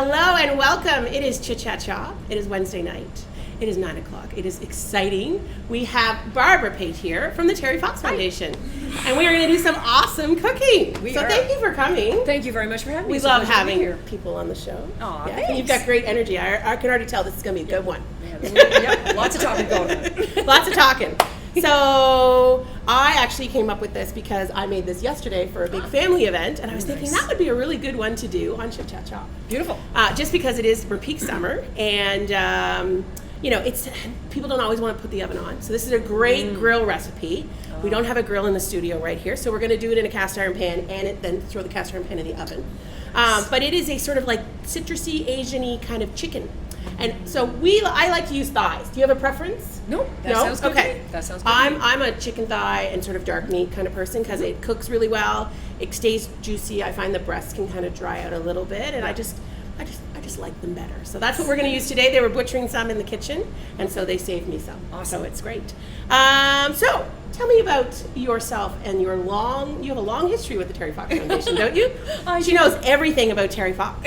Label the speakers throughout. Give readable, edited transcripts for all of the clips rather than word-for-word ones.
Speaker 1: Hello and welcome. It is Chit Chat Cha. It is Wednesday night. It is 9 o'clock. It is exciting. We have Barbara Pate here from the Terry Fox Foundation. And we are going to do some awesome cooking. Thank you for coming.
Speaker 2: Thank you very much for having me.
Speaker 1: We love having people on the show.
Speaker 2: Aw,
Speaker 1: yeah, you've got great energy. I can already tell this is going to be a good one.
Speaker 2: Yep, lots of talking going on.
Speaker 1: Lots of talking. So I actually came up with this because I made this yesterday for a big family event, and I was thinking that would be a really good one to do on Chit Chat Cha.
Speaker 2: Beautiful.
Speaker 1: Just because we're peak summer, and it's people don't always want to put the oven on. So this is a great grill recipe. We don't have a grill in the studio right here, so we're going to do it in a cast iron pan and then throw the cast iron pan in the oven. But it is a sort of like citrusy, Asian-y kind of chicken. And so I like to use thighs. Do you have a preference?
Speaker 2: No, that sounds good.
Speaker 1: Okay.
Speaker 2: That sounds good.
Speaker 1: I'm a chicken thigh and sort of dark meat kind of person because it cooks really well. It stays juicy. I find the breasts can kind of dry out a little bit, and I just like them better. So that's what we're going to use today. They were butchering some in the kitchen, and so they saved me some.
Speaker 2: Awesome.
Speaker 1: So it's great. So tell me about yourself and you have a long history with the Terry Fox Foundation, don't you? She knows everything about Terry Fox.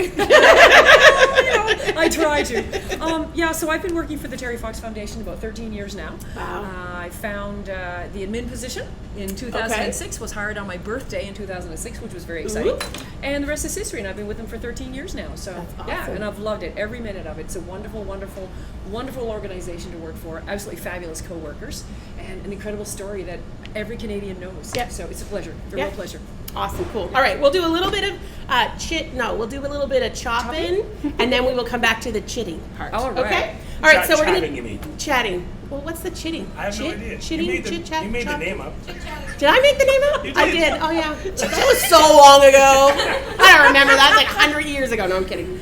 Speaker 2: I try to. So I've been working for the Terry Fox Foundation about 13 years now.
Speaker 1: Wow.
Speaker 2: I found the admin position in 2006, was hired on my birthday in 2006, which was very exciting. And the rest is history, and I've been with them for 13 years now. So
Speaker 1: that's awesome.
Speaker 2: Yeah, and I've loved it, every minute of it. It's a wonderful, wonderful, wonderful organization to work for, absolutely fabulous co-workers, and an incredible story that every Canadian knows.
Speaker 1: Yep.
Speaker 2: So it's a pleasure, a real pleasure.
Speaker 1: Awesome, cool. All right, we'll do a little bit of we'll do a little bit of chopping, and then we will come back to the chitting part.
Speaker 2: All right.
Speaker 1: Okay? All right, so we're
Speaker 3: Chatting,
Speaker 1: going
Speaker 3: you mean?
Speaker 1: to... Chatting. Well, what's the chitting?
Speaker 3: I have no idea.
Speaker 1: Chitting, chit chat,
Speaker 3: You made the
Speaker 1: chopping?
Speaker 3: name up.
Speaker 1: Did I make the name up?
Speaker 3: You did.
Speaker 1: I did. Oh, yeah. That was so long ago. I don't remember. That was like 100 years ago. No, I'm kidding.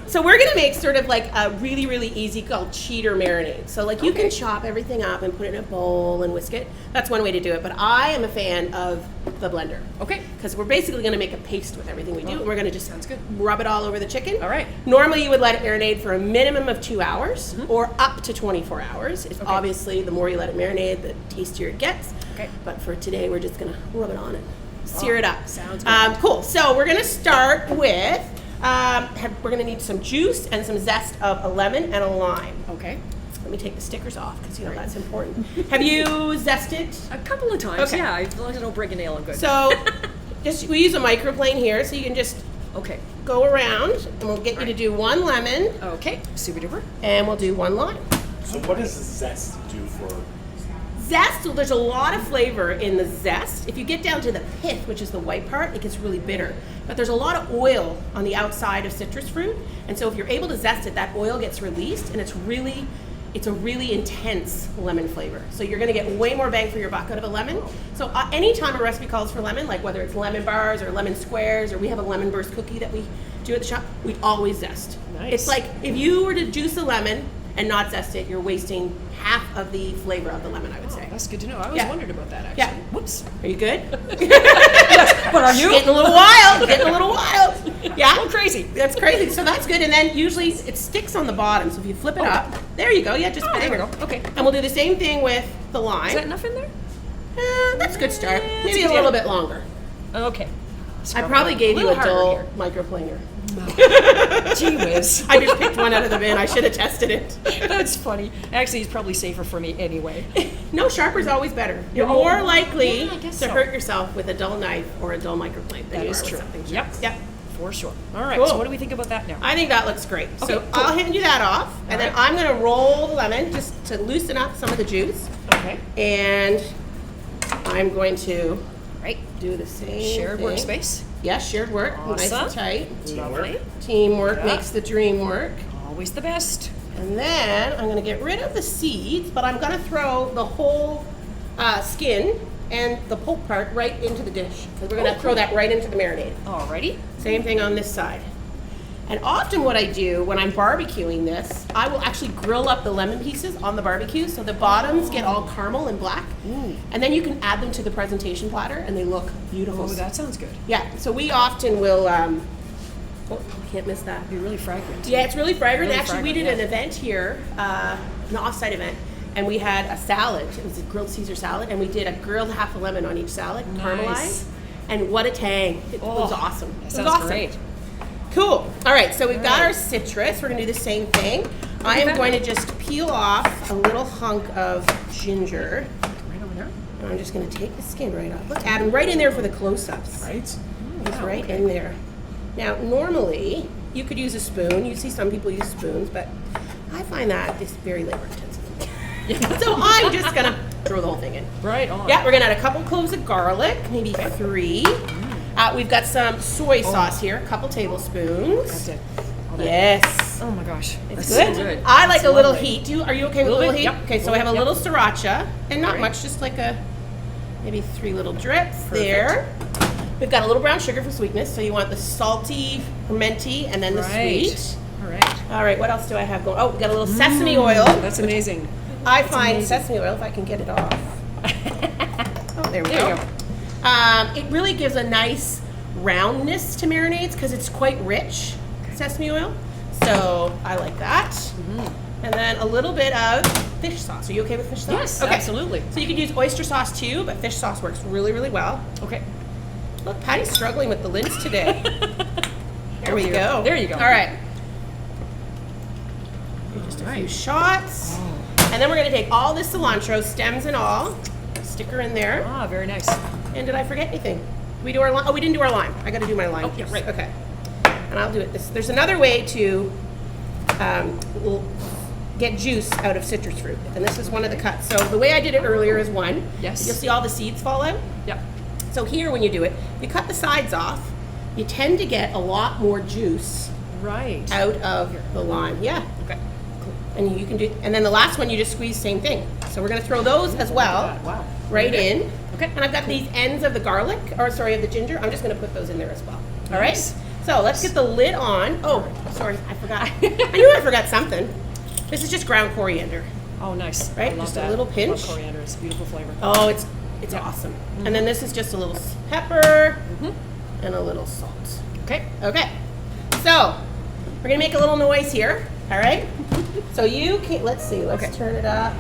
Speaker 1: So we're going to make sort of like a really, really easy called cheater marinade. So like you can chop everything up and put it in a bowl and whisk it. That's one way to do it. But I am a fan of the blender.
Speaker 2: Okay.
Speaker 1: Because we're basically going to make a paste with everything we do. And we're going to just
Speaker 2: Sounds good.
Speaker 1: rub it all over the chicken.
Speaker 2: All right.
Speaker 1: Normally you would let it marinate for a minimum of 2 hours or up to 24 hours. It's obviously the more you let it marinate, the tastier it gets.
Speaker 2: Okay.
Speaker 1: But for today, we're just going to rub it on and sear it up.
Speaker 2: Sounds good.
Speaker 1: Cool. So we're going to start with, we're going to need some juice and some zest of a lemon and a lime.
Speaker 2: Okay.
Speaker 1: Let me take the stickers off because that's important. Have you zested?
Speaker 2: A couple of times,
Speaker 1: Okay.
Speaker 2: yeah. As long as I don't break a nail, I'm good.
Speaker 1: So we use a microplane here, so you can just
Speaker 2: okay.
Speaker 1: go around, and we'll get you to do one lemon,
Speaker 2: Okay. Super duper.
Speaker 1: and we'll do one lime.
Speaker 3: So what does zest do for?
Speaker 1: Zest, so there's a lot of flavor in the zest. If you get down to the pith, which is the white part, it gets really bitter. But there's a lot of oil on the outside of citrus fruit, and so if you're able to zest it, that oil gets released, and it's a really intense lemon flavor. So you're gonna get way more bang for your buck out of a lemon. So anytime a recipe calls for lemon, like whether it's lemon bars or lemon squares, or we have a lemon burst cookie that we do at the shop, we always zest.
Speaker 2: Nice.
Speaker 1: It's like if you were to juice a lemon and not zest it, you're wasting half of the flavor of the lemon, I would say.
Speaker 2: That's good to know. I always wondered about that, actually.
Speaker 1: Yeah.
Speaker 2: Whoops.
Speaker 1: Are you good?
Speaker 2: Yes, but are you?
Speaker 1: Getting a little wild. Yeah?
Speaker 2: A little crazy.
Speaker 1: That's crazy. So that's good. And then usually it sticks on the bottom. So if you flip it up, there you go. Yeah, just
Speaker 2: there we go. Okay.
Speaker 1: And we'll do the same thing with the lime.
Speaker 2: Is that enough in there?
Speaker 1: That's a good start.
Speaker 2: Yeah,
Speaker 1: Maybe
Speaker 2: it's
Speaker 1: a little
Speaker 2: good.
Speaker 1: bit longer.
Speaker 2: Okay.
Speaker 1: I probably gave you a
Speaker 2: little
Speaker 1: dull
Speaker 2: harder
Speaker 1: microplaner.
Speaker 2: Gee whiz.
Speaker 1: I just picked one out of the bin. I should have tested it.
Speaker 2: That's funny. Actually, it's probably safer for me anyway.
Speaker 1: No, sharper's always better. You're more likely
Speaker 2: yeah, I guess
Speaker 1: to
Speaker 2: so.
Speaker 1: hurt yourself with a dull knife or a dull microplane than
Speaker 2: That
Speaker 1: you
Speaker 2: is
Speaker 1: are with
Speaker 2: true.
Speaker 1: something
Speaker 2: Yep.
Speaker 1: sharp. Yep.
Speaker 2: For sure. All right.
Speaker 1: Cool.
Speaker 2: So what do we think about that now?
Speaker 1: I think that looks great.
Speaker 2: Okay,
Speaker 1: So
Speaker 2: cool.
Speaker 1: I'll hand you that off, and then
Speaker 2: right.
Speaker 1: I'm going to roll the lemon just to loosen up some of the juice.
Speaker 2: Okay.
Speaker 1: And I'm going to
Speaker 2: Right.
Speaker 1: do the same
Speaker 2: Shared
Speaker 1: thing.
Speaker 2: workspace.
Speaker 1: Yes, shared work. Nice and
Speaker 2: Awesome.
Speaker 1: tight.
Speaker 2: Lovely.
Speaker 1: Teamwork
Speaker 2: Yeah.
Speaker 1: makes the dream work.
Speaker 2: Always the best.
Speaker 1: And then I'm going to get rid of the seeds, but I'm going to throw the whole skin and the pulp part right into the dish. Because we're going to throw that right into the marinade.
Speaker 2: Alrighty.
Speaker 1: Same thing on this side. And often what I do when I'm barbecuing this, I will actually grill up the lemon pieces on the barbecue so the bottoms get all caramel and black. And then you can add them to the presentation platter and they look beautiful.
Speaker 2: Oh, that sounds good.
Speaker 1: Yeah, so we often will, can't miss that.
Speaker 2: It'd be really fragrant.
Speaker 1: Yeah, it's really fragrant.
Speaker 2: Really
Speaker 1: Actually, we
Speaker 2: fragrant,
Speaker 1: did
Speaker 2: yeah.
Speaker 1: an event here, an off-site event, and we had a salad. It was a grilled Caesar salad, and we did a grilled half a lemon on each salad,
Speaker 2: Nice.
Speaker 1: caramelized. And what a tang. It was awesome.
Speaker 2: That
Speaker 1: It was
Speaker 2: sounds
Speaker 1: awesome.
Speaker 2: great.
Speaker 1: Cool. All right, so we've got our citrus. We're gonna do the same thing. I am going to just peel off a little hunk of ginger.
Speaker 2: Right over there.
Speaker 1: And I'm just gonna take the skin right off. Look, Adam, right in there for the close-ups.
Speaker 3: Right?
Speaker 1: It's right in there. Now, normally, you could use a spoon. You see some people use spoons, but I find that it's very labor intensive. So I'm just gonna throw the whole thing in.
Speaker 2: Right on.
Speaker 1: Yeah, we're gonna add a couple cloves of garlic, maybe 3. We've got some soy sauce here, a couple tablespoons.
Speaker 2: That's it. All that.
Speaker 1: Yes.
Speaker 2: Oh my gosh.
Speaker 1: It's
Speaker 2: That's
Speaker 1: good.
Speaker 2: so good.
Speaker 1: I like
Speaker 2: That's
Speaker 1: a little
Speaker 2: lovely.
Speaker 1: heat. Are you okay with a little heat?
Speaker 2: Yep.
Speaker 1: Okay, so I have a
Speaker 2: Yep.
Speaker 1: little sriracha, and not
Speaker 2: Right.
Speaker 1: much, just like maybe 3 little drips there. We've got a little brown sugar for sweetness, so you want the salty, fermenty, and then the sweet.
Speaker 2: All right.
Speaker 1: All right, what else do I have going? Oh, we got a little sesame oil.
Speaker 2: That's amazing.
Speaker 1: I find sesame oil, if I can get it off. Oh, there we
Speaker 2: There
Speaker 1: go.
Speaker 2: you go.
Speaker 1: It really gives a nice roundness to marinades because it's quite rich, sesame oil. So I like that. And then a little bit of fish sauce. Are you okay with fish sauce?
Speaker 2: Yes,
Speaker 1: Okay.
Speaker 2: absolutely.
Speaker 1: So you could use oyster sauce too, but fish sauce works really, really well.
Speaker 2: Okay.
Speaker 1: Look, Patty's struggling with the lids today. There we
Speaker 2: you
Speaker 1: go.
Speaker 2: go. There you go.
Speaker 1: All right. Just a few shots. And then we're going to take all this cilantro, stems and all, stick her in there.
Speaker 2: Ah, very nice.
Speaker 1: And did I forget anything? Did we do our lime? Oh, we didn't do our lime. I got to do my lime.
Speaker 2: Oh, yeah,
Speaker 1: juice.
Speaker 2: right.
Speaker 1: Okay. And I'll do it. There's another way to get juice out of citrus fruit, and this is one of the cuts. So the way I did it earlier is one.
Speaker 2: Yes.
Speaker 1: You'll see all the seeds fall out.
Speaker 2: Yep.
Speaker 1: So here, when you do it, you cut the sides off. You tend to get a lot more juice
Speaker 2: Right.
Speaker 1: out of the lime. Yeah.
Speaker 2: Okay.
Speaker 1: And you can do, and then the last one you just squeeze, same thing. So we're gonna throw those as well,
Speaker 2: Wow.
Speaker 1: right in.
Speaker 2: Okay.
Speaker 1: And I've got these ends of the garlic, or sorry, of the ginger. I'm just gonna put those in there as well. All right.
Speaker 2: Nice.
Speaker 1: So let's get the lid on. Oh, sorry, I forgot. I knew I forgot something. This is just ground coriander.
Speaker 2: Oh, nice.
Speaker 1: Right,
Speaker 2: I love
Speaker 1: just a
Speaker 2: that.
Speaker 1: little
Speaker 2: I
Speaker 1: pinch.
Speaker 2: love coriander. It's a beautiful flavor.
Speaker 1: Oh, it's awesome. And then this is just a little pepper
Speaker 2: Mm-hmm.
Speaker 1: and a little salt.
Speaker 2: Okay.
Speaker 1: Okay, so we're gonna make a little noise here. All right. So you can. Let's see. Let's
Speaker 2: Okay.
Speaker 1: turn it up.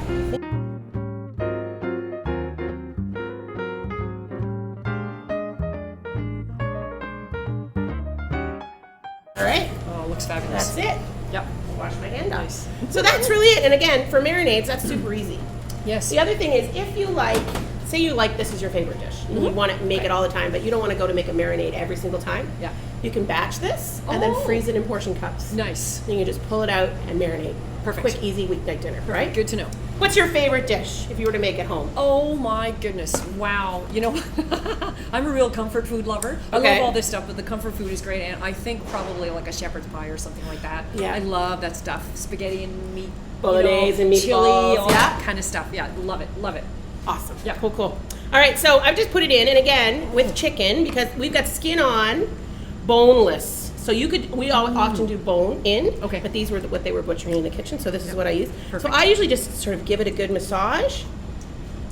Speaker 1: All right.
Speaker 2: Oh, it looks fabulous.
Speaker 1: That's it.
Speaker 2: Yep.
Speaker 1: Wash my hand off.
Speaker 2: Nice.
Speaker 1: So that's really it. And again, for marinades, that's super easy.
Speaker 2: Yes.
Speaker 1: The other thing is, if you like, say you like this is your favorite dish, and you want to make it all the time, but you don't want to go to make a marinade every single time.
Speaker 2: Yeah.
Speaker 1: You can batch this and then
Speaker 2: Oh.
Speaker 1: freeze it in portion cups.
Speaker 2: Nice.
Speaker 1: Then you can just pull it out and marinate.
Speaker 2: Perfect.
Speaker 1: Quick, easy weeknight dinner, right?
Speaker 2: Good to know.
Speaker 1: What's your favorite dish if you were to make it home?
Speaker 2: Oh my goodness. Wow. You know, I'm a real comfort food lover. I
Speaker 1: Okay.
Speaker 2: love all this stuff, but the comfort food is great. And I think probably like a shepherd's pie or something like that.
Speaker 1: Yeah.
Speaker 2: I love that stuff. Spaghetti and meat.
Speaker 1: Bolognese and
Speaker 2: chili,
Speaker 1: meatballs,
Speaker 2: all
Speaker 1: yeah.
Speaker 2: that kind of stuff. Yeah. Love it. Love it.
Speaker 1: Awesome.
Speaker 2: Yeah.
Speaker 1: Cool, cool. All right, so I've just put it in, and again, with chicken, because we've got skin on, boneless. So you could, we often do bone in,
Speaker 2: Okay.
Speaker 1: but these were what they were butchering in the kitchen, so this is what I use.
Speaker 2: Perfect.
Speaker 1: So I usually just sort of give it a good massage,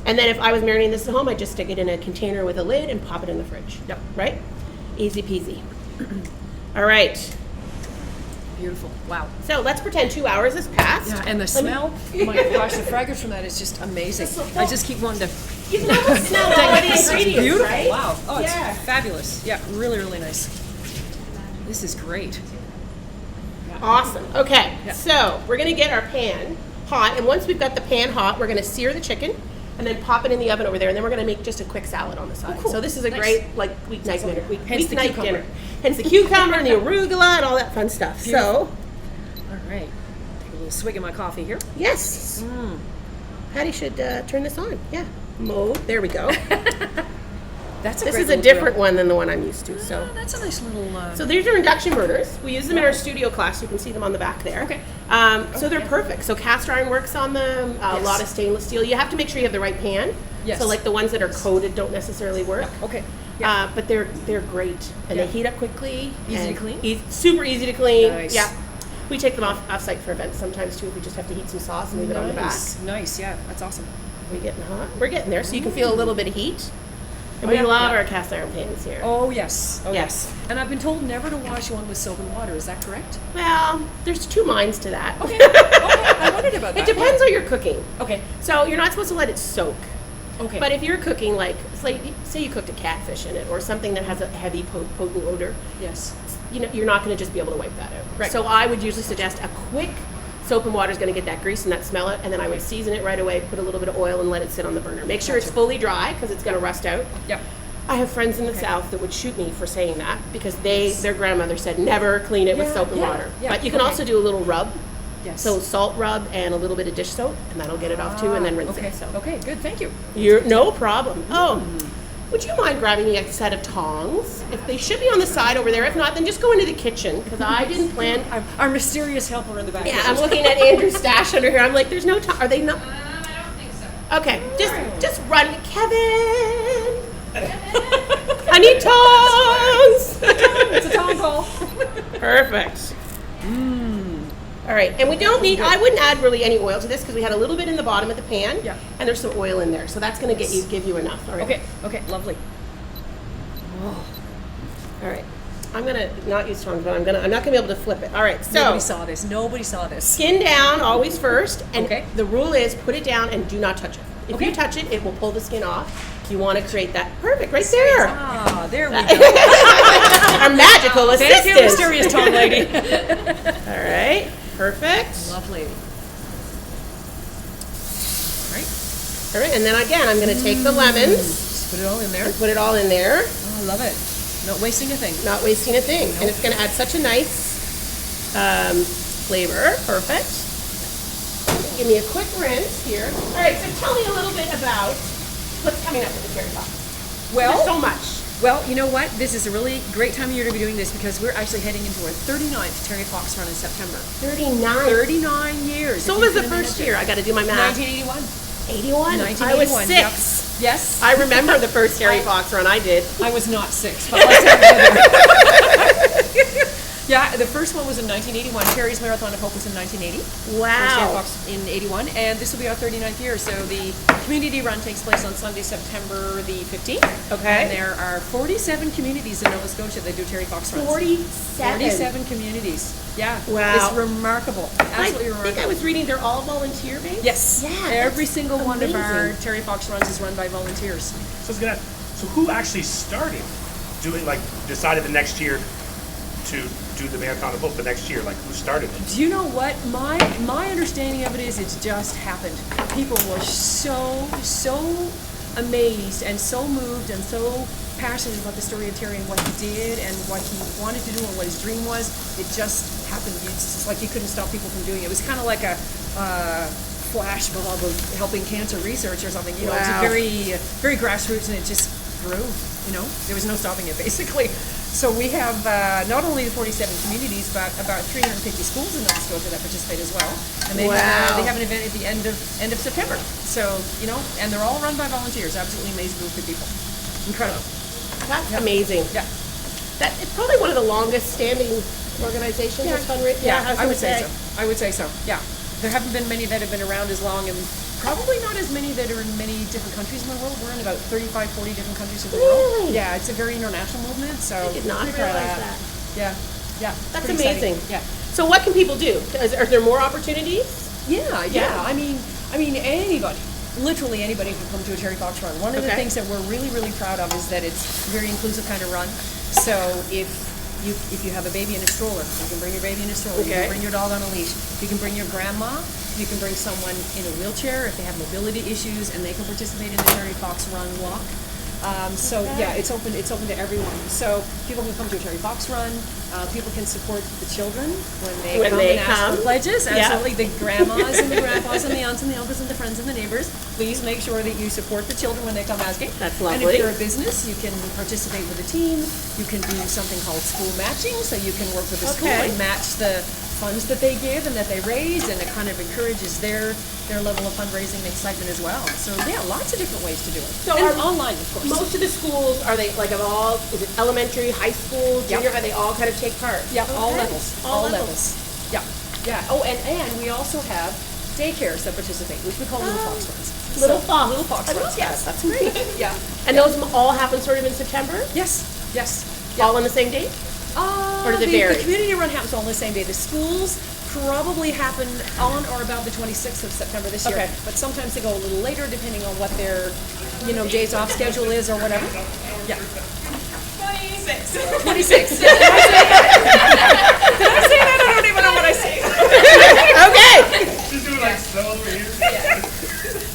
Speaker 1: and then if I was marinating this at home, I'd just stick it in a container with a lid and pop it in the fridge.
Speaker 2: Yep.
Speaker 1: Right? Easy peasy. All right,
Speaker 2: Beautiful. Wow.
Speaker 1: so let's pretend 2 hours has passed.
Speaker 2: Yeah, and the
Speaker 1: Let me-
Speaker 2: smell, oh my gosh, the fragrance from that is just amazing. I just keep wanting to.
Speaker 1: You can almost smell all the
Speaker 2: It's
Speaker 1: ingredients,
Speaker 2: beautiful.
Speaker 1: right?
Speaker 2: Wow. Oh, it's
Speaker 1: Yeah.
Speaker 2: fabulous. Yeah, really, really nice. This is great.
Speaker 1: Awesome. Okay,
Speaker 2: Yeah.
Speaker 1: so we're gonna get our pan hot, and once we've got the pan hot, we're gonna sear the chicken, and then pop it in the oven over there, and then we're gonna make just a quick salad on the side.
Speaker 2: cool.
Speaker 1: So this is a
Speaker 2: Nice.
Speaker 1: great like weeknight dinner.
Speaker 2: Hence the
Speaker 1: Weeknight
Speaker 2: cucumber.
Speaker 1: dinner. Hence the cucumber and the arugula and all that fun stuff. So
Speaker 2: All right. Take a little swig of my coffee here.
Speaker 1: yes, Patty should turn this on. Yeah, mode. There we go.
Speaker 2: That's a
Speaker 1: This
Speaker 2: great
Speaker 1: is a
Speaker 2: little
Speaker 1: different
Speaker 2: grill.
Speaker 1: one than the one I'm used to. So.
Speaker 2: Oh, that's a nice little.
Speaker 1: So these are induction burners. We use them in our studio class. You can see them on the back there.
Speaker 2: Okay.
Speaker 1: So they're perfect. So cast iron works on them. A
Speaker 2: Yes.
Speaker 1: lot of stainless steel. You have to make sure you have the right pan.
Speaker 2: Yes.
Speaker 1: So like the ones that are coated don't necessarily work.
Speaker 2: Okay. Yeah.
Speaker 1: But they're great and
Speaker 2: Yeah.
Speaker 1: they heat up quickly.
Speaker 2: Easy to
Speaker 1: and
Speaker 2: clean?
Speaker 1: Super easy to clean.
Speaker 2: Nice.
Speaker 1: Yeah. We take them off site for events sometimes too. If we just have to heat some sauce and leave it on the back.
Speaker 2: Nice. Yeah, that's awesome.
Speaker 1: We're getting hot. We're getting there. So you can feel a little bit of heat. And we
Speaker 2: yeah.
Speaker 1: love
Speaker 2: Yeah.
Speaker 1: our cast iron pans here.
Speaker 2: Oh yes. Oh
Speaker 1: Yes.
Speaker 2: And I've been told never to wash one with soap and water. Is that correct?
Speaker 1: Well, there's two minds to that.
Speaker 2: Okay. I wondered about that.
Speaker 1: It depends what you're cooking.
Speaker 2: Okay.
Speaker 1: So you're not supposed to let it soak.
Speaker 2: Okay.
Speaker 1: But if you're cooking like say you cooked a catfish in it or something that has a heavy potent odor,
Speaker 2: yes.
Speaker 1: you're not going to just be able to wipe that out.
Speaker 2: Right.
Speaker 1: So I would usually suggest a quick soap and water is going to get that grease and that smell it, and then I would season it right away, put a little bit of oil, and let it sit on the burner. Make sure it's fully dry because it's going to rust out.
Speaker 2: Yep.
Speaker 1: I have friends in the South that would shoot me for saying that because their grandmother said never clean it with soap and water.
Speaker 2: Yeah.
Speaker 1: But you can also do a little rub.
Speaker 2: Yes.
Speaker 1: So salt rub and a little bit of dish soap, and that'll get it off too, and then rinse
Speaker 2: Okay.
Speaker 1: it. So
Speaker 2: Okay, good, thank you.
Speaker 1: you're no problem. Oh, would you mind grabbing me a set of tongs? If they should be on the side over there. If not, then just go into the kitchen because I didn't plan.
Speaker 2: Our mysterious helper in the back.
Speaker 1: Yeah, I'm looking at Andrew's stash under here. I'm like, there's no tongs. Are they not?
Speaker 4: I don't think so.
Speaker 1: Okay, just run, Kevin. I need tongs.
Speaker 2: It's a tong call.
Speaker 1: Perfect. All right, and we don't need, I wouldn't add really any oil to this because we had a little bit in the bottom of the pan.
Speaker 2: Yeah.
Speaker 1: And there's some oil in there, so that's going to give you enough. All right.
Speaker 2: Okay, lovely.
Speaker 1: All right. I'm going to not use tongs, but I'm not going to be able to flip it. All right, so
Speaker 2: Nobody saw this.
Speaker 1: skin down always first, and
Speaker 2: Okay.
Speaker 1: the rule is put it down and do not touch it. If
Speaker 2: Okay.
Speaker 1: you touch it, it will pull the skin off. You want to create that perfect right there.
Speaker 2: Ah, there we go.
Speaker 1: Our magical
Speaker 2: Thank
Speaker 1: assistant.
Speaker 2: you, mysterious tong lady.
Speaker 1: All right, perfect.
Speaker 2: Lovely.
Speaker 1: All right, and then again, I'm going to take the lemons,
Speaker 2: Just put it all in there.
Speaker 1: put it all in there,
Speaker 2: Oh, I love it. Not wasting a thing.
Speaker 1: not wasting a thing. And it's going to add such a nice flavor. Perfect. Give me a quick rinse here. All right, so tell me a little bit about what's coming up with the cherry pop. There's so much.
Speaker 2: Well, you know what? This is a really great time of year to be doing this because we're actually heading into our 39th Terry Fox run in September.
Speaker 1: 39.
Speaker 2: 39 years.
Speaker 1: So
Speaker 2: If
Speaker 1: what was
Speaker 2: you
Speaker 1: the
Speaker 2: can
Speaker 1: first
Speaker 2: imagine.
Speaker 1: year? I got to do my math.
Speaker 2: 1981.
Speaker 1: 81. I was
Speaker 2: 1981,
Speaker 1: 6.
Speaker 2: yep. Yes.
Speaker 1: I remember the first Terry Fox run I did.
Speaker 2: I was not 6, but let's have another. Yeah, the first one was in 1981. Terry's Marathon of Hope was in 1980. Terry
Speaker 1: Wow.
Speaker 2: Fox in 81, and this will be our 39th year. So the community run takes place on Sunday, September the 15th.
Speaker 1: Okay.
Speaker 2: And there are 47 communities in Nova Scotia that do Terry Fox runs.
Speaker 1: 47.
Speaker 2: 47 communities. Yeah.
Speaker 1: Wow.
Speaker 2: It's remarkable. Absolutely
Speaker 1: I
Speaker 2: remarkable.
Speaker 1: think I was reading they're all volunteer based.
Speaker 2: Yes.
Speaker 1: Yeah.
Speaker 2: Every single one of our
Speaker 1: amazing.
Speaker 2: Terry Fox runs is run by volunteers.
Speaker 3: So I was gonna. So who actually started doing decided the next year to do the Marathon of Hope the next year? Like who started it?
Speaker 2: Do you know what? My understanding of it is it's just happened. People were so amazed and so moved and so passionate about the story of Terry and what he did and what he wanted to do and what his dream was. It just happened. It's just like you couldn't stop people from doing it. It was kind of like a flash bulb of helping cancer research or something. You know,
Speaker 1: Wow.
Speaker 2: it was very grassroots and it just grew. You know, there was no stopping it basically. So we have not only the 47 communities, but about 350 schools in Nova Scotia that participate as well. And they
Speaker 1: Wow.
Speaker 2: have an event at the end of September. So, you know, and they're all run by volunteers. Absolutely amazing group of people. Incredible.
Speaker 1: That's amazing.
Speaker 2: Yeah.
Speaker 1: It's probably one of the longest standing organizations that's fundraising.
Speaker 2: I would say so. I would say so. Yeah. There haven't been many that have been around as long, and probably not as many that are in many different countries in the world. We're in about 35, 40 different countries in the world.
Speaker 1: Really?
Speaker 2: Yeah, it's a very international movement. So
Speaker 1: I did not
Speaker 2: pretty
Speaker 1: realize
Speaker 2: proud of
Speaker 1: that.
Speaker 2: Yeah. Yeah.
Speaker 1: That's
Speaker 2: Pretty exciting.
Speaker 1: amazing.
Speaker 2: Yeah.
Speaker 1: So what can people do? Are there more opportunities?
Speaker 2: Yeah.
Speaker 1: Yeah.
Speaker 2: I mean, anybody, literally anybody can come to a Terry Fox run. One of the
Speaker 1: Okay.
Speaker 2: things that we're really, really proud of is that it's a very inclusive kind of run. So if you have a baby in a stroller, you can bring your baby in a stroller. You
Speaker 1: Okay.
Speaker 2: can bring your dog on a leash. You can bring your grandma. You can bring someone in a wheelchair if they have mobility issues, and they can participate in the Terry Fox Run Walk. So yeah, it's open to everyone. So people can come to a Terry Fox run. People can support the children when they come and ask for pledges.
Speaker 1: Yeah.
Speaker 2: Absolutely, the grandmas and the grandpas and the aunts and the uncles and the friends and the neighbors. Please make sure that you support the children when they come asking.
Speaker 1: That's
Speaker 2: And
Speaker 1: lovely.
Speaker 2: if you're a business, you can participate with a team. You can do something called school matching, so you can work with the school
Speaker 1: Okay.
Speaker 2: and match the funds that they give and that they raise, and it kind of encourages their level of fundraising and excitement as well. So yeah, lots of different ways to do it.
Speaker 1: So
Speaker 2: and
Speaker 1: are
Speaker 2: online, of course.
Speaker 1: Most of the schools, are they like of all, is it elementary, high school, junior, are they all kind of take part?
Speaker 2: Yeah, all
Speaker 1: Okay.
Speaker 2: levels.
Speaker 1: All
Speaker 2: All
Speaker 1: levels.
Speaker 2: levels. Yeah, yeah. Oh, and we also have daycares that participate, which we call Little Fox Runs.
Speaker 1: Little
Speaker 2: So,
Speaker 1: Fox.
Speaker 2: Little Fox
Speaker 1: I love
Speaker 2: Runs,
Speaker 1: that.
Speaker 2: yes.
Speaker 1: That's great.
Speaker 2: Yeah.
Speaker 1: And those all happen sort of in September?
Speaker 2: Yes, yes.
Speaker 1: All on the same date? Or does it vary?
Speaker 2: The community run happens all on the same day. The schools probably happen on or about the 26th of September this year.
Speaker 1: Okay.
Speaker 2: But sometimes they go a little later depending on what their, days off schedule is or whatever. Yeah.
Speaker 4: 26.
Speaker 2: 26. Yeah. Did I say that? I don't even know what I say.
Speaker 1: Okay.
Speaker 3: Just do it like so over here.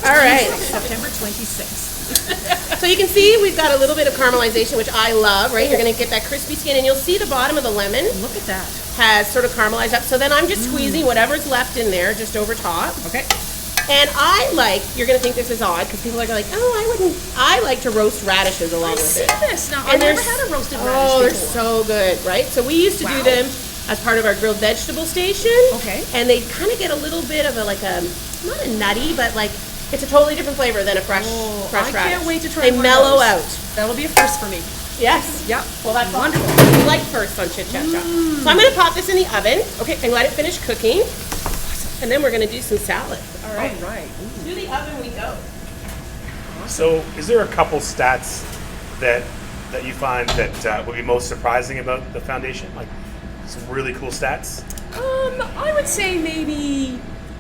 Speaker 1: All right.
Speaker 2: September 26th.
Speaker 1: So you can see we've got a little bit of caramelization, which I love, right? You're going to get that crispy skin, and you'll see the bottom of the lemon
Speaker 2: Look at that.
Speaker 1: has sort of caramelized up. So then I'm just squeezing whatever's left in there just over top.
Speaker 2: Okay.
Speaker 1: And you're going to think this is odd because people are like, oh, I like to roast radishes along
Speaker 2: I
Speaker 1: with
Speaker 2: see
Speaker 1: it.
Speaker 2: this. Now, I've
Speaker 1: And
Speaker 2: never
Speaker 1: they're
Speaker 2: had a roasted
Speaker 1: Oh,
Speaker 2: radish
Speaker 1: they're
Speaker 2: before.
Speaker 1: so good, right? So we used to do
Speaker 2: Wow.
Speaker 1: them as part of our grilled vegetable station.
Speaker 2: Okay.
Speaker 1: And they kind of get a little bit of not a nutty, but like it's a totally different flavor than a fresh
Speaker 2: I
Speaker 1: radish.
Speaker 2: can't wait to try
Speaker 1: They
Speaker 2: one of
Speaker 1: mellow
Speaker 2: those.
Speaker 1: out.
Speaker 2: That'll be a first for me.
Speaker 1: Yes.
Speaker 2: Yep.
Speaker 1: Well, that's
Speaker 2: Wonderful.
Speaker 1: wonderful. We like first on Chit Chat Shop. So I'm going to pop this in the oven.
Speaker 2: Okay.
Speaker 1: And let it finish cooking. And then we're going to do some salad.
Speaker 2: All right.
Speaker 1: To the oven we go.
Speaker 3: So, is there a couple stats that you find that would be most surprising about the foundation? Like some really cool stats?
Speaker 2: I would say maybe,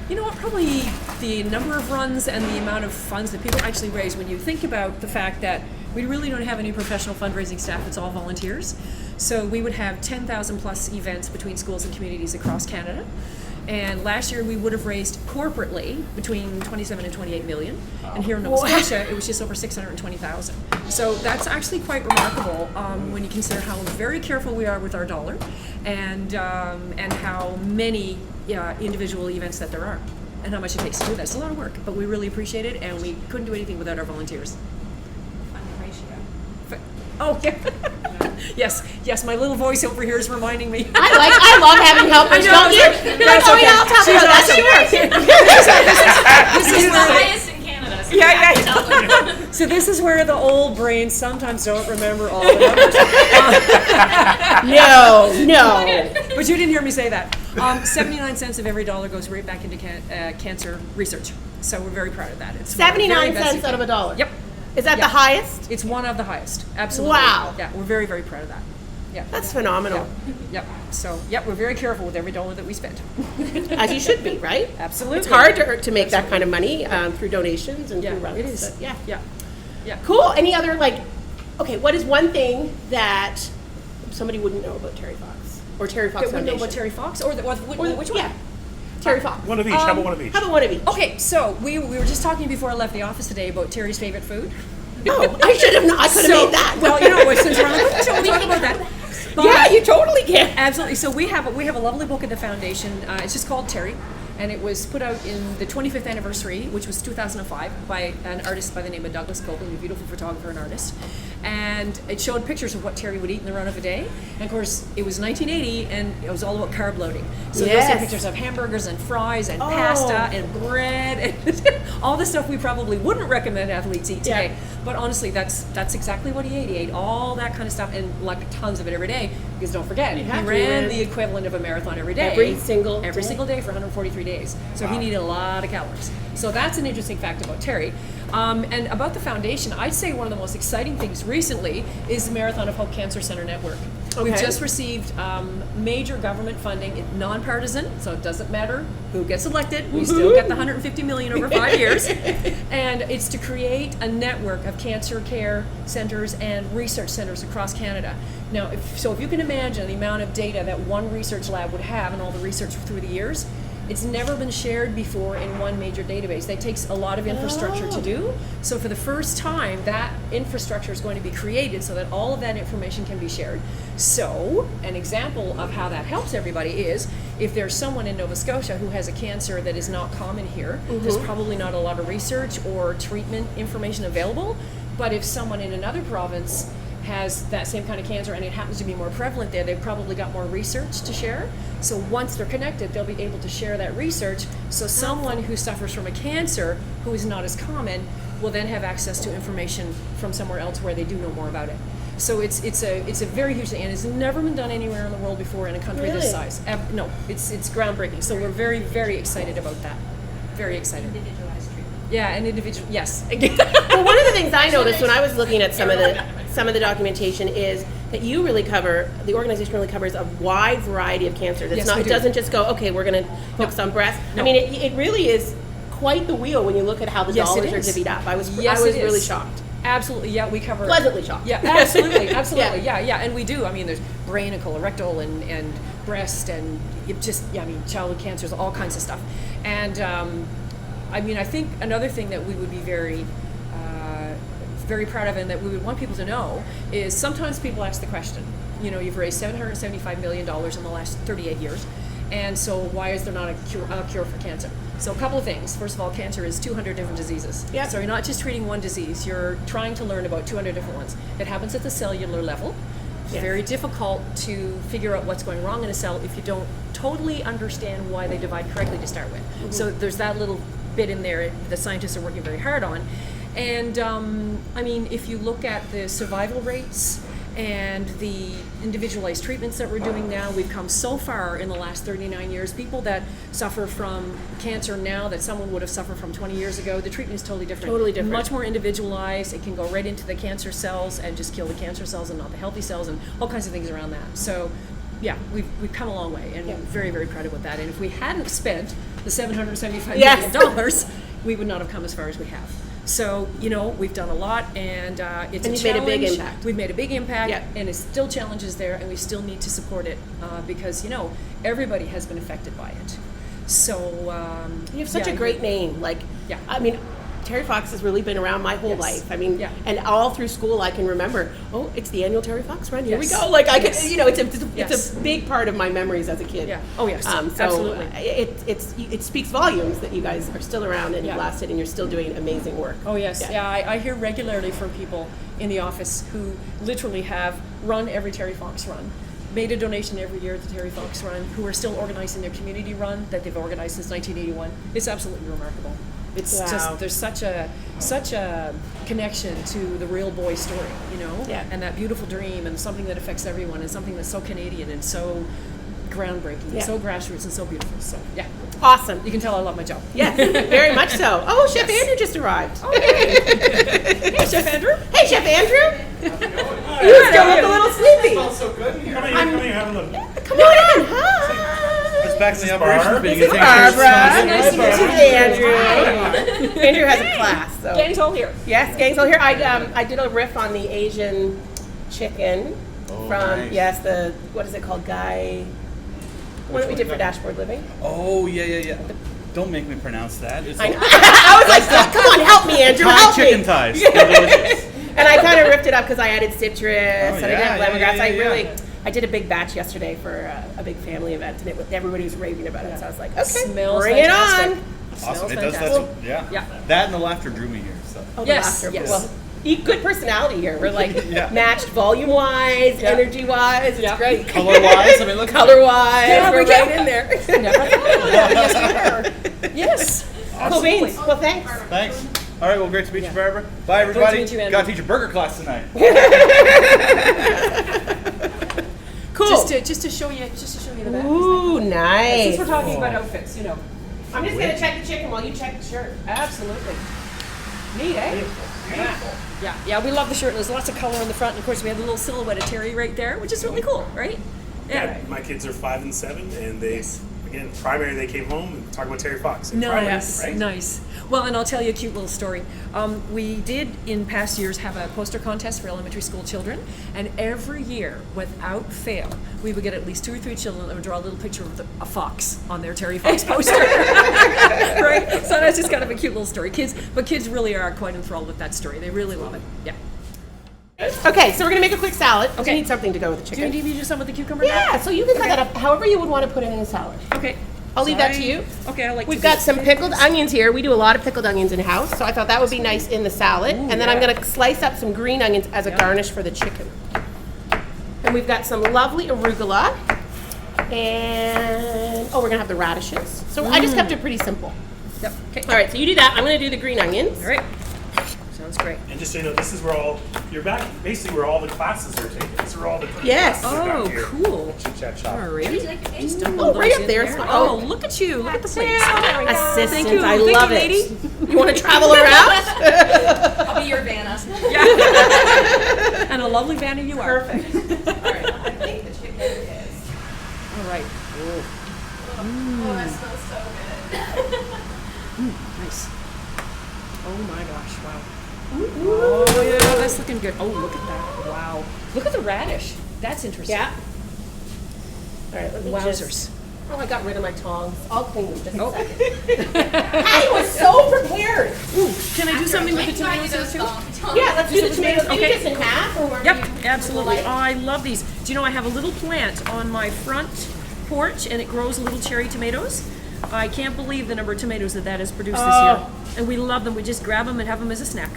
Speaker 2: you know what, probably the number of runs and the amount of funds that people actually raise when you think about the fact that we really don't have any professional fundraising staff, it's all volunteers. So we would have 10,000 plus events between schools and communities across Canada. And last year we would have raised corporately between 27 and 28 million. And here in Nova Scotia, it was just over 620,000. So that's actually quite remarkable when you consider how very careful we are with our dollar and how many individual events that there are and how much it takes to do that. It's a lot of work, but we really appreciate it, and we couldn't do anything without our volunteers. Oh, yeah. Yes, my little voice over here is reminding me.
Speaker 1: I love having helpers, don't you? You're like, oh yeah, I'll talk about that.
Speaker 2: This is
Speaker 4: It's the
Speaker 2: where
Speaker 4: highest in Canada. So
Speaker 2: Yeah. So this is where the old brains sometimes don't remember all the numbers.
Speaker 1: No.
Speaker 2: But you didn't hear me say that. 79 cents of every dollar goes right back into cancer research. So we're very proud of that. It's
Speaker 1: 79 cents out of a dollar.
Speaker 2: Yep.
Speaker 1: Is that
Speaker 2: Yep.
Speaker 1: the highest?
Speaker 2: It's one of the highest. Absolutely.
Speaker 1: Wow.
Speaker 2: Yeah, we're very, very proud of that. Yeah.
Speaker 1: That's phenomenal.
Speaker 2: Yep. So, we're very careful with every dollar that we spend.
Speaker 1: As you should be, right?
Speaker 2: Absolutely.
Speaker 1: It's hard to make that kind of money through donations and
Speaker 2: Yeah,
Speaker 1: through runs.
Speaker 2: it is.
Speaker 1: But yeah.
Speaker 2: Yeah.
Speaker 1: Cool. Any other what is one thing that somebody wouldn't know about Terry Fox or Terry Fox
Speaker 2: That wouldn't know
Speaker 1: Foundation?
Speaker 2: about Terry Fox or which one?
Speaker 1: Yeah, Terry Fox.
Speaker 3: One of each. How about one of each?
Speaker 1: How about one of each?
Speaker 2: Okay, so we were just talking before I left the office today about Terry's favorite food.
Speaker 1: Oh, I should have. I could have made that.
Speaker 2: Well, you know what? Since we're on the cooking show, we'll talk about that. But-
Speaker 1: yeah, you totally can.
Speaker 2: Absolutely. So we have a lovely book at the foundation. It's just called Terry, and it was put out in the 25th anniversary, which was 2005, by an artist by the name of Douglas Copeland, a beautiful photographer and artist. And it showed pictures of what Terry would eat in the run of a day. And of course, it was 1980, and it was all about carb loading. So you'll see
Speaker 1: Yes.
Speaker 2: pictures of hamburgers and fries and pasta and bread and all the stuff we probably wouldn't recommend athletes eat today.
Speaker 1: Yeah.
Speaker 2: But honestly, that's exactly what he ate. He ate all that kind of stuff and like tons of it every day. Because don't forget, he
Speaker 1: have to.
Speaker 2: ran the equivalent of a marathon every day.
Speaker 1: Every single
Speaker 2: day for 143 days. So he needed a lot of calories. So that's an interesting fact about Terry. And about the foundation, I'd say one of the most exciting things recently is the Marathon of Hope Cancer Center Network. We've
Speaker 1: Okay.
Speaker 2: just received major government funding, nonpartisan, so it doesn't matter who gets elected. We still get the 150 million over 5 years. And it's to create a network of cancer care centers and research centers across Canada. Now, if you can imagine the amount of data that one research lab would have and all the research through the years, it's never been shared before in one major database. That takes a lot of infrastructure to do. So for the first time, that infrastructure is going to be created so that all of that information can be shared. So an example of how that helps everybody is if there's someone in Nova Scotia who has a cancer that is not common here, there's probably not a lot of research or treatment information available. But if someone in another province has that same kind of cancer and it happens to be more prevalent there, they've probably got more research to share. So once they're connected, they'll be able to share that research. So someone who suffers from a cancer who is not as common will then have access to information from somewhere else where they do know more about it. So it's a very huge thing, and it's never been done anywhere in the world before in a country
Speaker 1: Really?
Speaker 2: this size. No, it's groundbreaking. So we're very, very excited about that. Very excited.
Speaker 4: Individualized treatment.
Speaker 2: Yeah, an individual. Yes.
Speaker 1: Well, one of the things I noticed when I was looking at some of the documentation is that you really the organization really covers a wide variety of cancers.
Speaker 2: Yes, we
Speaker 1: It
Speaker 2: do.
Speaker 1: doesn't just go, okay, we're going to focus on breast.
Speaker 2: No.
Speaker 1: I mean, it really is quite the wheel when you look at how the
Speaker 2: Yes, it
Speaker 1: dollars are
Speaker 2: is.
Speaker 1: divvied up. I was
Speaker 2: Yes, it
Speaker 1: really
Speaker 2: is.
Speaker 1: shocked.
Speaker 2: Absolutely, yeah, we cover.
Speaker 1: Pleasantly shocked.
Speaker 2: Yeah, absolutely, absolutely, yeah, and we do. I mean, there's brain and colorectal and breast and childhood cancers, all kinds of stuff. And I mean, I think another thing that we would be very proud of and that we would want people to know is sometimes people ask the question, you've raised $775 million in the last 38 years, and so why is there not a cure for cancer? So a couple of things. First of all, cancer is 200 different diseases.
Speaker 1: Yep.
Speaker 2: So you're not just treating one disease, you're trying to learn about 200 different ones. It happens at the cellular level. It's very difficult to figure out what's going wrong in a cell if you don't totally understand why they divide correctly to start with. Mm-hmm. So there's that little bit in there that scientists are working very hard on. And I mean, if you look at the survival rates and the individualized treatments that we're doing now, we've come so far in the last 39 years. People that suffer from cancer now that someone would have suffered from 20 years ago, the treatment is totally different.
Speaker 1: Totally different.
Speaker 2: Much more individualized. It can go right into the cancer cells and just kill the cancer cells and not the healthy cells and all kinds of things around that. So yeah, we've come a long way, and we're very, very proud of that. And if we hadn't spent the $775 million, we would not have come as far as we have. So, we've done a lot, and it's a challenge.
Speaker 1: Made a big impact.
Speaker 2: We've made a big impact, and it's still challenges there, and we still need to support it because, everybody has been affected by it. So,
Speaker 1: you have such a great name. I mean, Terry Fox has really been around my whole life. I mean, and all through school I can remember, it's the annual Terry Fox run. Here we go. Like I could, it's a big part of my memories as a kid.
Speaker 2: Yeah. Oh yes.
Speaker 1: So
Speaker 2: absolutely.
Speaker 1: It speaks volumes that you guys are still around and you've lasted and you're still doing amazing work.
Speaker 2: Oh yes. Yeah. I hear regularly from people in the office who literally have run every Terry Fox run, made a donation every year at the Terry Fox run, who are still organizing their community run that they've organized since 1981. It's absolutely remarkable. It's just there's such a connection to the real boy story, and that beautiful dream and something that affects everyone and something that's so Canadian and so groundbreaking and so grassroots and so beautiful. So
Speaker 1: awesome.
Speaker 2: You can tell I love my job.
Speaker 1: Yes, very much so. Oh, Chef Andrew just arrived.
Speaker 2: Oh, hey. Hey, Chef Andrew.
Speaker 1: Hey, Chef Andrew. You still look a little sleepy.
Speaker 4: Smells so good.
Speaker 3: Come here, have a look.
Speaker 1: Come on in. Hi.
Speaker 4: It's back to the operations meeting.
Speaker 1: This is Barbara. Nice to meet you, Andrew. Andrew has a class. So.
Speaker 2: Gang's all here.
Speaker 1: Yes, gang's all here. I did a riff on the Asian chicken from the what is it called, Guy? What we did for Dashboard Living.
Speaker 4: Oh yeah. Don't make me pronounce that.
Speaker 1: I was like, come on, help me, Andrew, help me.
Speaker 4: Chicken thighs. Delicious.
Speaker 1: And I kind of ripped it up because I added citrus and I did lemongrass. I did a big batch yesterday for a big family event, and everybody was raving about it. So I was like, okay,
Speaker 2: Smells
Speaker 1: bring
Speaker 2: fantastic.
Speaker 1: it on.
Speaker 4: Awesome. It does
Speaker 2: fantastic.
Speaker 4: that. That and the laughter drew me here. So.
Speaker 1: Oh,
Speaker 2: Yes,
Speaker 1: the laughter.
Speaker 2: yes.
Speaker 1: Well, good personality here. We're like matched volume-wise, energy-wise. It's great.
Speaker 4: Color-wise, I mean, look.
Speaker 1: Color-wise, we're right in there.
Speaker 2: Yes, we are. Yes.
Speaker 1: Cool beans. Well, thanks.
Speaker 4: Thanks. All right, well, great to meet you, Barbara. Bye, everybody.
Speaker 2: Great to meet you,
Speaker 4: Got to teach a burger class tonight.
Speaker 1: Cool.
Speaker 2: Just to show you the back.
Speaker 1: Ooh, nice.
Speaker 2: Since we're talking about outfits,
Speaker 1: I'm just gonna check the chicken while you check the shirt.
Speaker 2: Absolutely. Neat, eh? Yeah, we love the shirt. And there's lots of color on the front, and of course we have the little silhouette of Terry right there, which is really cool, right?
Speaker 3: Yeah, my kids are 5 and 7, and they primary they came home and talked about Terry Fox.
Speaker 2: Nice,
Speaker 3: right?
Speaker 2: nice. Well, and I'll tell you a cute little story. We did in past years have a poster contest for elementary school children, and every year, without fail, we would get at least 2 or 3 children that would draw a little picture of a fox on their Terry Fox poster. Right? So that's just kind of a cute little story. Kids really are quite enthralled with that story. They really love it. Yeah.
Speaker 1: Okay, so we're gonna make a quick salad. Okay. We need something to go with the
Speaker 2: Do
Speaker 1: chicken.
Speaker 2: you need me to some with the cucumber?
Speaker 1: Yeah, so you can cut that up however you would want to put it in the salad.
Speaker 2: Okay.
Speaker 1: I'll leave that to you.
Speaker 2: Okay, I like.
Speaker 1: We've got some pickled onions here. We do a lot of pickled onions in house, so I thought that would be nice in the salad. And then I'm gonna slice up some green onions as a garnish for the chicken. And we've got some lovely arugula. And we're gonna have the radishes. So I just kept it pretty simple.
Speaker 2: Yep. Okay.
Speaker 1: All right, so you do that. I'm gonna do the green onions.
Speaker 2: All right. Sounds great.
Speaker 3: And just so you know, this is where you're back basically where all the classes are taken. These are all the
Speaker 1: Yes.
Speaker 3: classes are
Speaker 2: Oh,
Speaker 3: back here.
Speaker 2: cool.
Speaker 3: Chit Chat Shop.
Speaker 2: All right.
Speaker 1: Oh, right up there. It's fine.
Speaker 2: Oh, look at you. Look at the place.
Speaker 1: Assistant,
Speaker 2: Thank you.
Speaker 1: I
Speaker 2: Thank
Speaker 1: love
Speaker 2: you,
Speaker 1: it.
Speaker 2: lady.
Speaker 1: You want to travel around?
Speaker 5: I'll be your Vanna.
Speaker 2: And a lovely Vanna you are.
Speaker 1: Perfect. All right, I think the chicken is.
Speaker 2: All right.
Speaker 5: Oh, that smells so good.
Speaker 2: Nice. Oh my gosh, wow. Oh that's looking good. Oh, look at that. Wow. Look at the radish. That's interesting.
Speaker 1: Yeah. All right, let me
Speaker 2: Wowzers.
Speaker 1: Oh, I got rid of my tongs. I'll clean them just a second. I was so prepared.
Speaker 2: Can I do something with the tomatoes too?
Speaker 1: Yeah, let's do the tomatoes. Maybe
Speaker 2: Okay.
Speaker 1: just in half or where
Speaker 2: Yep,
Speaker 1: you
Speaker 2: absolutely.
Speaker 1: like.
Speaker 2: Oh, I love these. Do you know I have a little plant on my front porch and it grows little cherry tomatoes? I can't believe the number of tomatoes that has produced this year. And we love them. We just grab them and have them as a snack.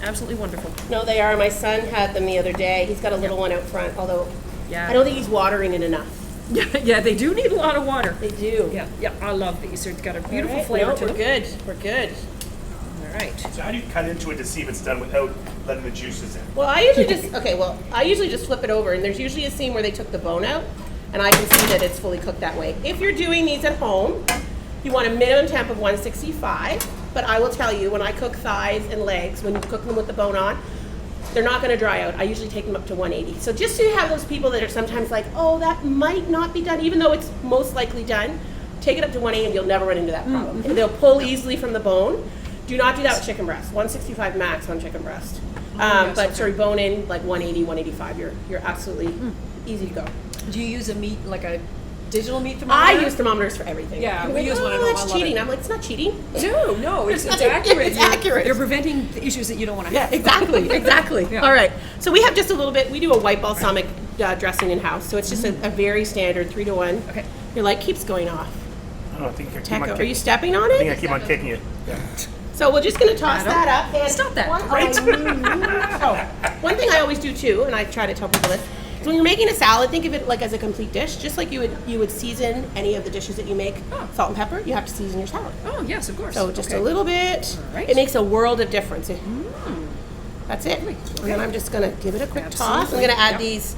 Speaker 2: Absolutely wonderful.
Speaker 1: No, they are. My son had them the other day. He's got a little one out front, although
Speaker 2: Yeah.
Speaker 1: I don't think he's watering it enough.
Speaker 2: Yeah, they do need a lot of water.
Speaker 1: They do.
Speaker 2: Yeah, I love these. They've got a beautiful
Speaker 1: All right,
Speaker 2: flavor
Speaker 1: no,
Speaker 2: to
Speaker 1: we're
Speaker 2: them.
Speaker 1: good. We're good.
Speaker 2: All right.
Speaker 3: So how do you cut into it to see if it's done without letting the juices in?
Speaker 1: Well, I usually just flip it over, and there's usually a scene where they took the bone out, and I can see that it's fully cooked that way. If you're doing these at home, you want a minimum temp of 165, but I will tell you, when I cook thighs and legs, when you cook them with the bone on, they're not going to dry out. I usually take them up to 180. So just so you have those people that are sometimes like, oh, that might not be done, even though it's most likely done, take it up to 180 and you'll never run into that problem. And they'll pull easily from the bone. Do not do that with chicken breast. 165 max on chicken breast. But sorry, bone in like 180, 185. You're absolutely easy to go.
Speaker 2: Do you use a meat, like a digital meat thermometer?
Speaker 1: I use thermometers for everything.
Speaker 2: Yeah,
Speaker 1: People
Speaker 2: we
Speaker 1: go,
Speaker 2: use one at
Speaker 1: oh,
Speaker 2: home. I
Speaker 1: that's
Speaker 2: love
Speaker 1: cheating.
Speaker 2: it.
Speaker 1: I'm like, it's not cheating.
Speaker 2: No, it's
Speaker 1: It's
Speaker 2: accurate.
Speaker 1: it's accurate.
Speaker 2: You're preventing the issues that you don't want to
Speaker 1: Yeah,
Speaker 2: have.
Speaker 1: exactly, exactly.
Speaker 2: Yeah.
Speaker 1: All right, so we have just a little bit. We do a white balsamic dressing in house, so it's just a very standard 3-to-1.
Speaker 2: Okay.
Speaker 1: Your light keeps going off.
Speaker 3: I don't know, I think I keep on
Speaker 1: Teco,
Speaker 3: kicking.
Speaker 1: are you stepping on
Speaker 3: I think I
Speaker 1: it?
Speaker 3: keep on kicking it. Yeah.
Speaker 1: So we're just going to toss
Speaker 2: Adam,
Speaker 1: that up. And
Speaker 2: stop that.
Speaker 1: One thing I always do too, and I try to tell people this, is when you're making a salad, think of it like as a complete dish, just like you would season any of the dishes that you make. Salt and pepper, you have to season your salad.
Speaker 2: Oh, yes, of course.
Speaker 1: So just
Speaker 2: Okay.
Speaker 1: a little bit.
Speaker 2: All right.
Speaker 1: It makes a world of difference. That's it. And then I'm just gonna give it a quick toss. I'm
Speaker 2: Absolutely.
Speaker 1: gonna add
Speaker 2: Yep.
Speaker 1: these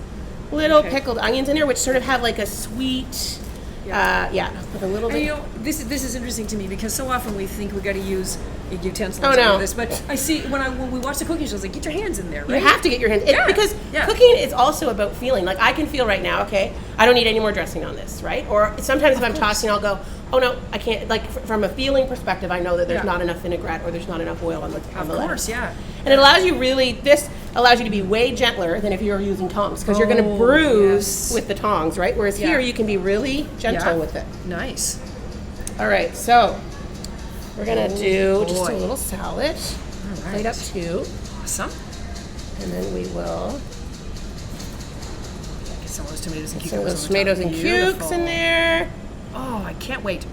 Speaker 1: little
Speaker 2: Okay.
Speaker 1: pickled onions in here, which sort of have like a sweet, with a little
Speaker 2: And
Speaker 1: bit.
Speaker 2: you know, this is interesting to me because so often we think we got to use utensils
Speaker 1: Oh,
Speaker 2: for
Speaker 1: no.
Speaker 2: this, but I see when we watch the cooking shows, like get your hands in there,
Speaker 1: You
Speaker 2: right?
Speaker 1: have to get your hands
Speaker 2: Yeah,
Speaker 1: because
Speaker 2: yeah.
Speaker 1: cooking is also about feeling. Like I can feel right now, okay, I don't need any more dressing on this, right? Or sometimes if I'm tossing, I'll go, oh no, I can't. Like from a feeling perspective, I know that there's
Speaker 2: Yeah.
Speaker 1: not enough vinaigrette or there's not enough oil on the
Speaker 2: Of
Speaker 1: lettuce.
Speaker 2: course, yeah.
Speaker 1: And it allows you this allows you to be way gentler than if you were using tongs because you're going to bruise
Speaker 2: yes.
Speaker 1: with the tongs, right? Whereas
Speaker 2: Yeah.
Speaker 1: here you can be really gentle
Speaker 2: Yeah.
Speaker 1: with it.
Speaker 2: Nice.
Speaker 1: All right, so we're going to do just a
Speaker 2: boy.
Speaker 1: little salad.
Speaker 2: All
Speaker 1: Plate
Speaker 2: right.
Speaker 1: up 2,
Speaker 2: Awesome.
Speaker 1: and then we will
Speaker 2: Get some of those tomatoes and
Speaker 1: some
Speaker 2: cucumbers.
Speaker 1: of those
Speaker 2: on the top.
Speaker 1: tomatoes and
Speaker 2: Beautiful.
Speaker 1: cukes in there.
Speaker 2: Oh, I can't wait.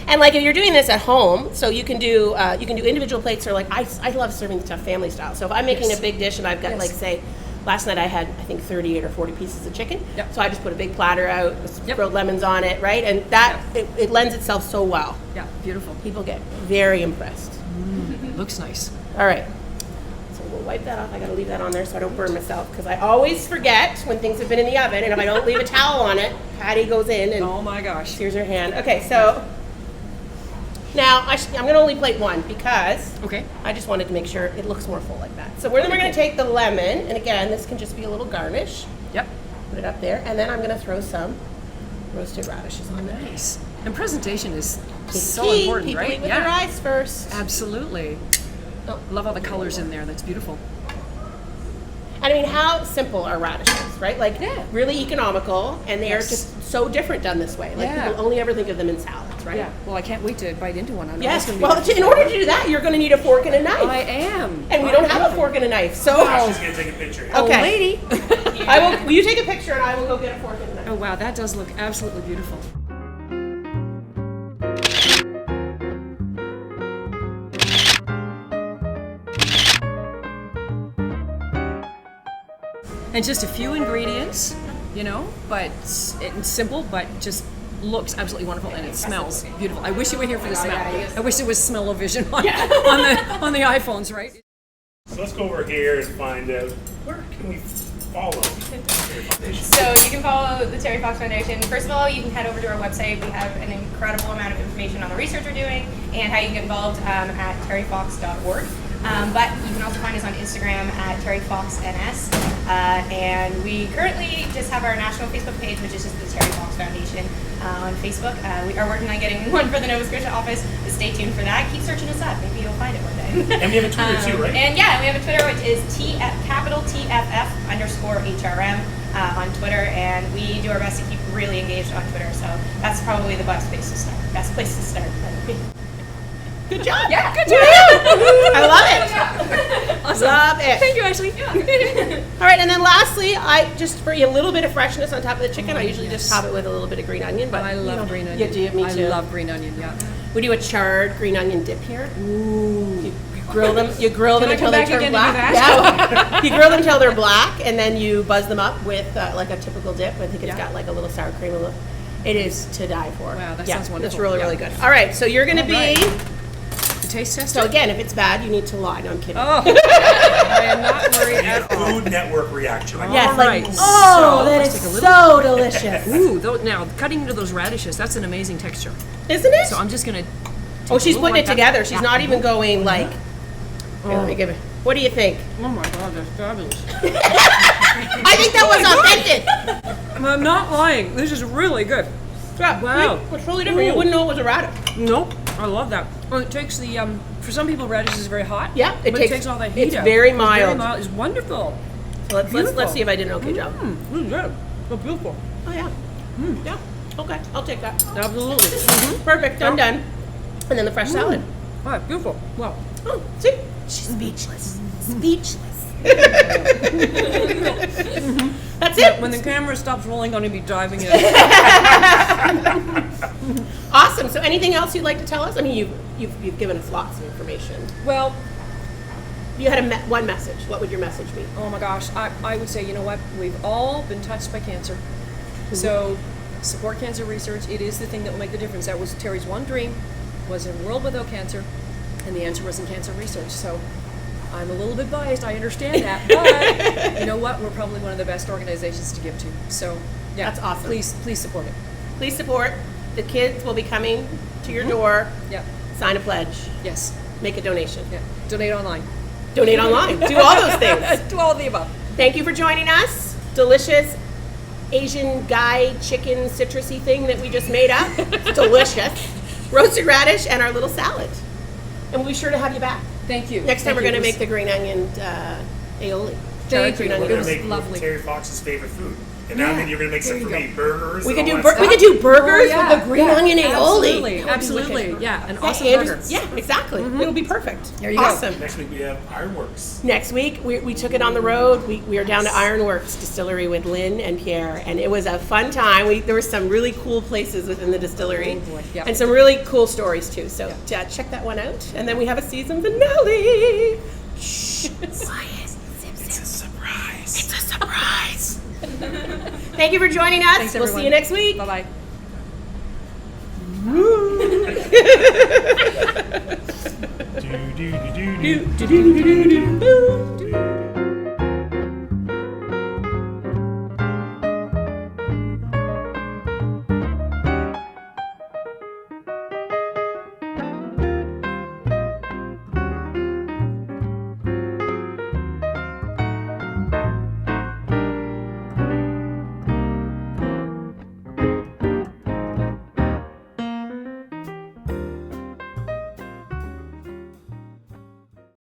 Speaker 1: And like if you're doing this at home, so you can do individual plates or like I love serving stuff family style. So if I'm making
Speaker 2: Yes.
Speaker 1: a big dish and I've got
Speaker 2: Yes.
Speaker 1: like say last night I had I think 38 or 40 pieces of chicken.
Speaker 2: Yep.
Speaker 1: So I just put a big platter out with
Speaker 2: Yep.
Speaker 1: grilled lemons on it, right? And that it lends itself so well.
Speaker 2: Yeah, beautiful.
Speaker 1: People get very impressed.
Speaker 2: Looks nice.
Speaker 1: All right. So we'll wipe that off. I got to leave that on there so I don't burn myself because I always forget when things have been in the oven and if I don't leave a towel on it, Patty goes in and
Speaker 2: Oh my gosh.
Speaker 1: here's her hand. Okay, so now I'm going to only plate one because
Speaker 2: Okay.
Speaker 1: I just wanted to make sure it looks more full like that. So we're going to take the lemon, and again, this can just be a little garnish.
Speaker 2: Yep.
Speaker 1: Put it up there, and then I'm going to throw some roasted radishes on there.
Speaker 2: Nice. And presentation is so
Speaker 1: Key.
Speaker 2: important,
Speaker 1: People
Speaker 2: right?
Speaker 1: eat with their eyes first.
Speaker 2: Absolutely.
Speaker 1: Oh.
Speaker 2: Love all the colors in there. That's beautiful.
Speaker 1: And I mean, how simple are radishes, right? Like,
Speaker 2: Yeah.
Speaker 1: really economical, and they are
Speaker 2: Yes.
Speaker 1: just so different done this way. Like,
Speaker 2: Yeah.
Speaker 1: people only ever think of them in salads, right?
Speaker 2: Yeah. Well, I can't wait to bite into one. I know
Speaker 1: Yes.
Speaker 2: that's gonna
Speaker 1: Well,
Speaker 2: be
Speaker 1: in order to do that, you're going to need a fork and a knife.
Speaker 2: I am.
Speaker 1: And we don't have a fork and a knife, so.
Speaker 3: Ashley's gonna take a picture.
Speaker 2: Oh,
Speaker 1: Okay.
Speaker 2: lady.
Speaker 1: Will you take a picture and I will go get a fork and a knife?
Speaker 2: Oh, wow. That does look absolutely beautiful. And just a few ingredients, you know, but it's simple, but just looks absolutely wonderful, and it smells beautiful. I wish you were here for the smell. I wish there was smell-o-vision on the iPhones, right?
Speaker 3: So let's go over here and find out where can we follow Terry Foundation.
Speaker 5: So you can follow the Terry Fox Foundation. First of all, you can head over to our website. We have an incredible amount of information on the research we're doing and how you can get involved at terryfox.org. But you can also find us on Instagram at terryfoxns. And we currently just have our national Facebook page, which is just the Terry Fox Foundation on Facebook. We are working on getting one for the Nova Scotia office, but stay tuned for that. Keep searching us up. Maybe you'll find find it one day.
Speaker 3: And we have a Twitter too, right?
Speaker 5: And yeah, we have a Twitter which is capital TFF_HRM on Twitter, and we do our best to keep really engaged on Twitter. So that's probably the best place to start.
Speaker 1: Good job.
Speaker 5: Yeah, good
Speaker 1: Woo! I love it.
Speaker 2: Awesome.
Speaker 1: Love it.
Speaker 2: Thank you, Ashley.
Speaker 1: All right, and then lastly, I just for a little bit of freshness on top of the chicken, I usually just top it with a little bit of green onion. But
Speaker 2: I love green onion.
Speaker 1: You do, me too.
Speaker 2: I love green onion. Yeah.
Speaker 1: We do a charred green onion dip here. Ooh. You grill them. You grill them
Speaker 2: Can I
Speaker 1: until
Speaker 2: come
Speaker 1: they
Speaker 2: back
Speaker 1: turn
Speaker 2: again to do
Speaker 1: black.
Speaker 2: that?
Speaker 1: Yeah. You grill them until they're black, and then you buzz them up with like a typical dip. I think it's
Speaker 2: Yeah.
Speaker 1: got like a little sour cream. It is to die for.
Speaker 2: Wow, that
Speaker 1: yeah,
Speaker 2: sounds wonderful.
Speaker 1: It's really,
Speaker 2: Yeah.
Speaker 1: really good. All right, so you're going to
Speaker 2: All
Speaker 1: be.
Speaker 2: right. The taste tester?
Speaker 1: So again, if it's bad, you need to lie. No, I'm kidding.
Speaker 2: Oh, I am not worried
Speaker 3: And
Speaker 2: at all.
Speaker 3: Food Network reaction. Like,
Speaker 1: Yes,
Speaker 2: All
Speaker 1: like,
Speaker 2: right.
Speaker 1: oh,
Speaker 2: So,
Speaker 1: that
Speaker 2: let's
Speaker 1: is
Speaker 2: take a
Speaker 1: so delicious.
Speaker 2: Ooh, now cutting into those radishes, that's an amazing texture.
Speaker 1: Isn't it?
Speaker 2: So I'm just gonna.
Speaker 1: Oh, she's putting it
Speaker 2: like that.
Speaker 1: together. She's
Speaker 2: Yeah.
Speaker 1: not even going like. Here, let me give it. What do you think?
Speaker 2: Oh my god, that's fabulous.
Speaker 1: I think that was authentic.
Speaker 2: I'm not lying. This is really good.
Speaker 1: Yeah,
Speaker 2: Wow.
Speaker 1: It's really different. You
Speaker 2: Ooh.
Speaker 1: wouldn't know it was a radish.
Speaker 2: Nope, I love that. Well, it takes the for some people radish is very hot.
Speaker 1: Yeah,
Speaker 2: but
Speaker 1: it takes-
Speaker 2: it takes all that heat
Speaker 1: it's
Speaker 2: out.
Speaker 1: very
Speaker 2: It's
Speaker 1: mild.
Speaker 2: It's wonderful.
Speaker 1: So let's
Speaker 2: Beautiful.
Speaker 1: see if I did an okay job.
Speaker 2: This is good. So beautiful.
Speaker 1: Oh yeah. Yeah. Okay, I'll take that.
Speaker 2: Absolutely.
Speaker 1: Perfect. Done. And then the fresh salad.
Speaker 2: All right, beautiful. Wow.
Speaker 1: Oh, see, she's speechless. Speechless. That's it.
Speaker 2: When the camera stops rolling, I'm gonna be diving in.
Speaker 1: Awesome. So, anything else you'd like to tell us? I mean, you've given us lots of information.
Speaker 2: Well,
Speaker 1: If you had one message, what would your message be?
Speaker 2: oh my gosh, I would say, you know what? We've all been touched by cancer. So support cancer research. It is the thing that will make the difference. That was Terry's one dream, was a world without cancer, and the answer was in cancer research. So I'm a little bit biased, I understand that, but you know what? We're probably one of the best organizations to give to. So yeah,
Speaker 1: That's awesome.
Speaker 2: Please support it.
Speaker 1: Please support. The kids will be coming to your door.
Speaker 2: Yeah.
Speaker 1: Sign a pledge.
Speaker 2: Yes.
Speaker 1: Make a donation.
Speaker 2: Yeah. Donate online.
Speaker 1: Donate online. Do all those things.
Speaker 2: Do all of the above.
Speaker 1: Thank you for joining us. Delicious Asian guy chicken citrusy thing that we just made up. It's delicious. Roasted radish and our little salad. And we'll be sure to have you back.
Speaker 2: Thank you.
Speaker 1: Next time
Speaker 2: Thank
Speaker 1: we're
Speaker 2: you.
Speaker 1: going to make the green onion aioli.
Speaker 2: Thank
Speaker 1: Green
Speaker 2: you.
Speaker 1: onion
Speaker 3: We're
Speaker 2: It
Speaker 3: gonna
Speaker 2: was
Speaker 3: make
Speaker 2: lovely.
Speaker 3: Terry Fox's favorite food, and now then you're gonna make
Speaker 2: There
Speaker 3: some for
Speaker 2: you
Speaker 3: me,
Speaker 2: go.
Speaker 3: burgers.
Speaker 1: We
Speaker 3: and
Speaker 1: could
Speaker 3: all
Speaker 1: do
Speaker 3: that
Speaker 1: we
Speaker 3: stuff.
Speaker 1: could do burgers
Speaker 2: yeah,
Speaker 1: with the green
Speaker 2: yeah,
Speaker 1: onion aioli.
Speaker 2: absolutely,
Speaker 1: That would be
Speaker 2: absolutely.
Speaker 1: wicked.
Speaker 2: Yeah, and
Speaker 1: Yeah,
Speaker 2: awesome
Speaker 1: Andrew-
Speaker 2: burgers.
Speaker 1: Yeah, exactly. It'll be perfect.
Speaker 2: There you go.
Speaker 1: Awesome.
Speaker 3: Next week we have Ironworks.
Speaker 1: Next week, we took it on the road. We are down to Ironworks Distillery with Lynn and Pierre, and it was a fun time. There were some really cool places within the distillery,
Speaker 2: Oh, boy. Yeah.
Speaker 1: and some really cool stories too. So check that one out. And then we have a season finale. Shh. Quiet.
Speaker 3: It's a surprise.
Speaker 1: It's a surprise. Thank you for joining us.
Speaker 2: Thanks,
Speaker 1: We'll
Speaker 2: everyone.
Speaker 1: see you next week.
Speaker 2: Bye-bye.
Speaker 3: Do, do, do, do, do.
Speaker 1: Do, do, do, do, do, do.